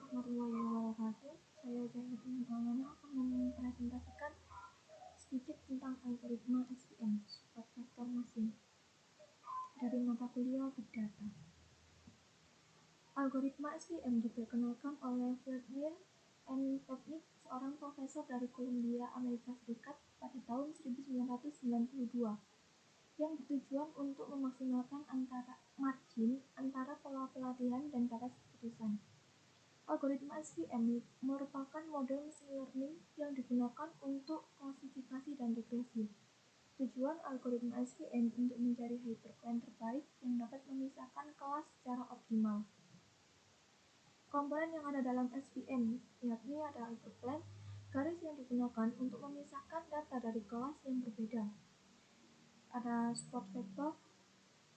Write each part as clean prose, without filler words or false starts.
warahmatullahi wabarakatuh. Saya Zainuddin Maulana akan mempresentasikan sedikit tentang algoritma SVM, support vector machine, dari mata kuliah Big Data. Algoritma SVM diperkenalkan oleh Vladimir N. Pepnik, seorang profesor dari Columbia, Amerika Serikat pada tahun 1992, yang bertujuan untuk memaksimalkan margin antara pola pelatihan dan batas keputusan. Algoritma SVM merupakan model machine learning yang digunakan untuk klasifikasi dan regresi. Tujuan algoritma SVM untuk mencari hyperplane terbaik yang dapat memisahkan kelas secara optimal. Komponen yang ada dalam SVM yakni ada hyperplane, garis yang digunakan untuk memisahkan data dari kelas yang berbeda. Ada support vector,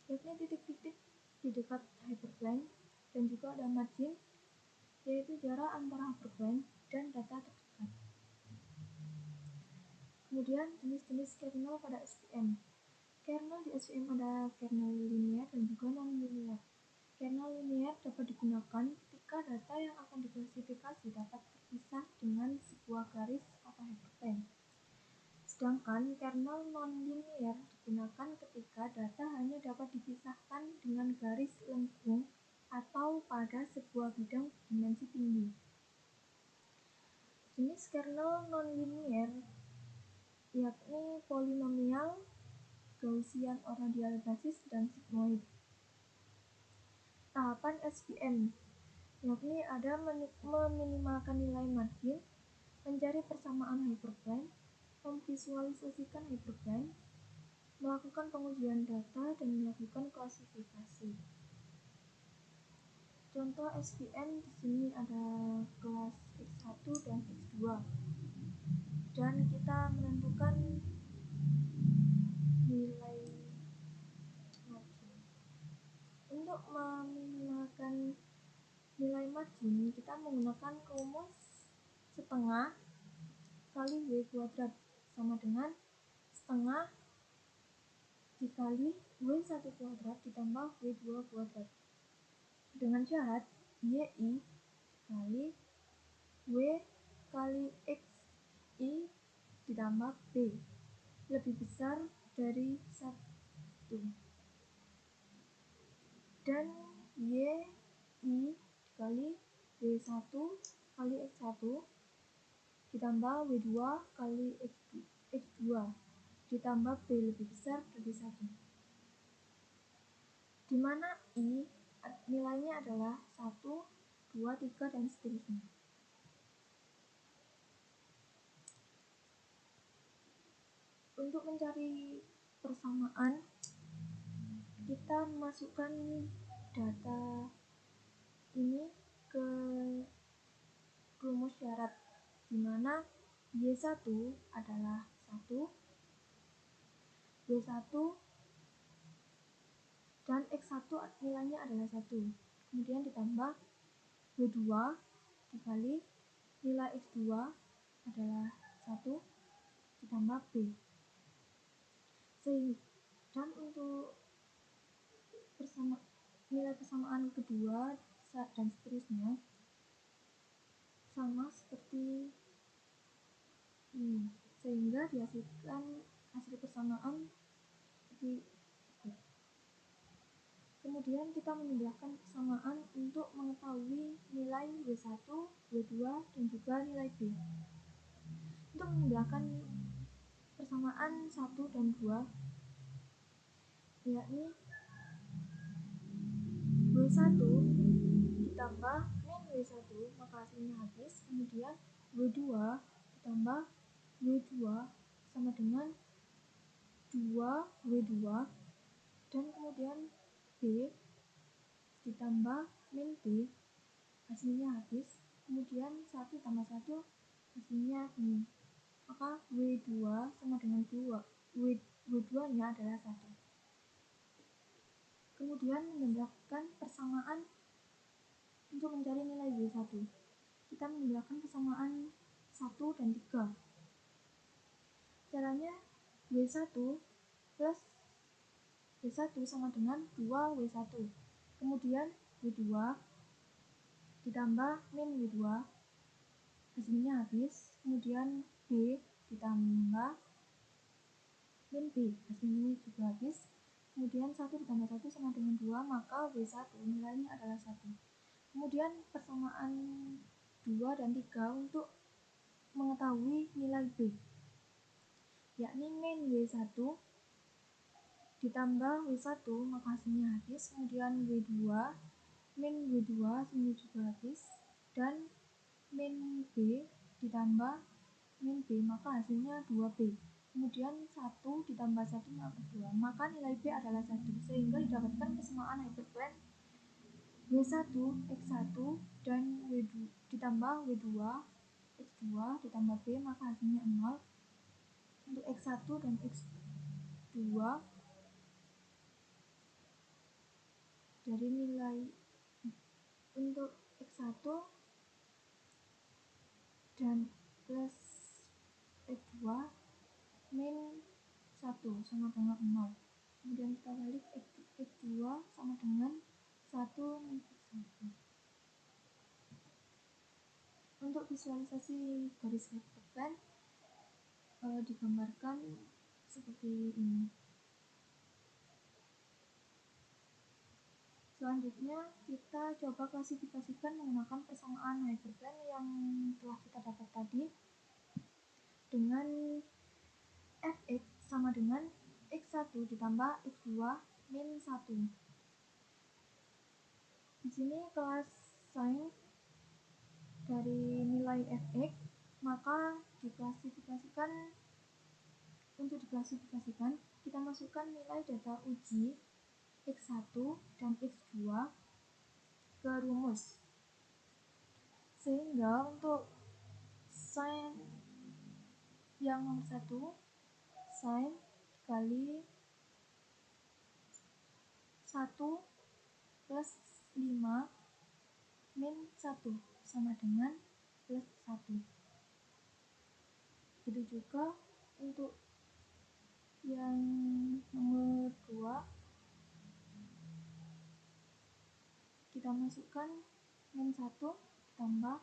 yakni titik-titik di dekat hyperplane, dan juga ada margin, yaitu jarak antara hyperplane dan data terdekat. Kemudian jenis-jenis kernel pada SVM. Kernel di SVM ada kernel linear dan juga non-linear. Kernel linear dapat digunakan ketika data yang akan diklasifikasi dapat terpisah dengan sebuah garis atau hyperplane. Sedangkan kernel non-linear digunakan ketika data hanya dapat dipisahkan dengan garis lengkung atau pada sebuah bidang dimensi tinggi. Jenis kernel non-linear yakni polinomial, Gaussian or radial basis, dan sigmoid. Tahapan SVM yakni ada meminimalkan nilai margin, mencari persamaan hyperplane, memvisualisasikan hyperplane, melakukan pengujian data, dan melakukan klasifikasi. Contoh SVM di sini ada kelas X1 dan X2, dan kita menentukan nilai margin. Untuk meminimalkan nilai margin, kita menggunakan rumus setengah kali W kuadrat sama dengan setengah dikali W1 kuadrat ditambah W2 kuadrat, dengan syarat YI kali W kali XI ditambah B lebih besar dari 1, dan YI dikali W1 kali X1 ditambah W2 kali X2 ditambah B lebih besar dari 1, di mana I nilainya adalah 1, 2, 3, dan seterusnya. Untuk mencari persamaan, kita masukkan data ini ke rumus syarat, di mana Y1 adalah 1, W1 dan X1 nilainya adalah 1, kemudian ditambah W2 dikali nilai X2 adalah 1 ditambah B. Dan untuk nilai persamaan kedua dan seterusnya sama seperti ini, sehingga dihasilkan hasil persamaan seperti itu. Kemudian kita menjumlahkan persamaan untuk mengetahui nilai W1, W2, dan juga nilai B. Untuk menjumlahkan persamaan 1 dan 2 yakni W1 ditambah min W1 maka hasilnya habis, kemudian W2 ditambah W2 sama dengan 2W2, dan kemudian B ditambah min B hasilnya habis, kemudian 1 tambah 1 hasilnya ini, maka W2 sama dengan 2, W2 nya adalah 1. Kemudian menjumlahkan persamaan untuk mencari nilai W1. Kita menjumlahkan persamaan 1 dan 3. Caranya W1 plus W1 sama dengan 2W1. Kemudian W2 ditambah min W2 hasilnya habis, kemudian B ditambah min B hasilnya juga habis, kemudian 1 ditambah 1 sama dengan 2, maka W1 nilainya adalah 1. Kemudian persamaan 2 dan 3 untuk mengetahui nilai B, yakni min W1 ditambah W1 maka hasilnya habis, kemudian W2 min W2 hasilnya juga habis, dan min B ditambah min B maka hasilnya 2B. Kemudian 1 ditambah 1 maka 2, maka nilai B adalah 1, sehingga didapatkan kesamaan hyperplane W1 X1 dan W2 ditambah W2 X2 ditambah B maka hasilnya 0. Untuk X1 dan X2 dari nilai untuk X1 dan plus X2 min 1 sama dengan 0. Kemudian kita balik X2 sama dengan 1 min X1. Untuk visualisasi garis hyperplane digambarkan seperti ini. Selanjutnya kita coba klasifikasikan menggunakan persamaan hyperplane yang telah kita dapat tadi dengan fx sama dengan x1 ditambah x2 min 1. Di sini kelas sin dari nilai fx, maka untuk diklasifikasikan kita masukkan nilai data uji x1 dan x2 ke rumus, sehingga untuk sin yang nomor 1 sin kali 1 plus 5 min 1 sama dengan plus 1. Begitu juga untuk yang nomor 2 kita masukkan min 1 ditambah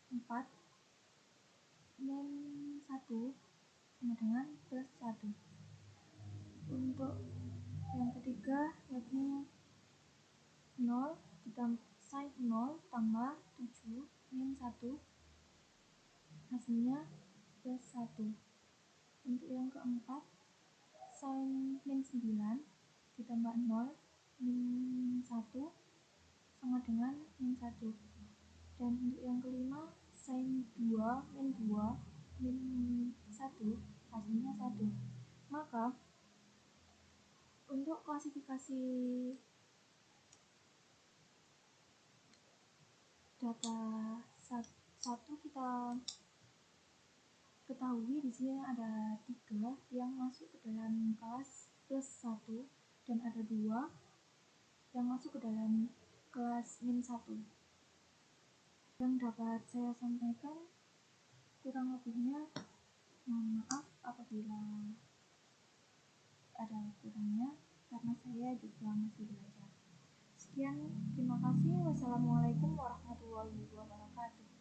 4 min 1 sama dengan plus 1. Untuk yang ketiga yakni 0 ditambah sin 0 tambah 7 min 1 hasilnya plus 1. Untuk yang keempat sin min 9 ditambah 0 min 1 sama dengan min 1. Dan untuk yang kelima sin 2 min 2 min 1 hasilnya 1. Maka untuk klasifikasi data 1 kita ketahui di sini ada 3 yang masuk ke dalam kelas plus 1 dan ada 2 yang masuk ke dalam kelas min 1. Yang dapat saya sampaikan, kurang lebihnya mohon maaf apabila ada kurangnya karena saya juga masih belajar. Sekian, terima kasih. Wassalamualaikum warahmatullahi wabarakatuh.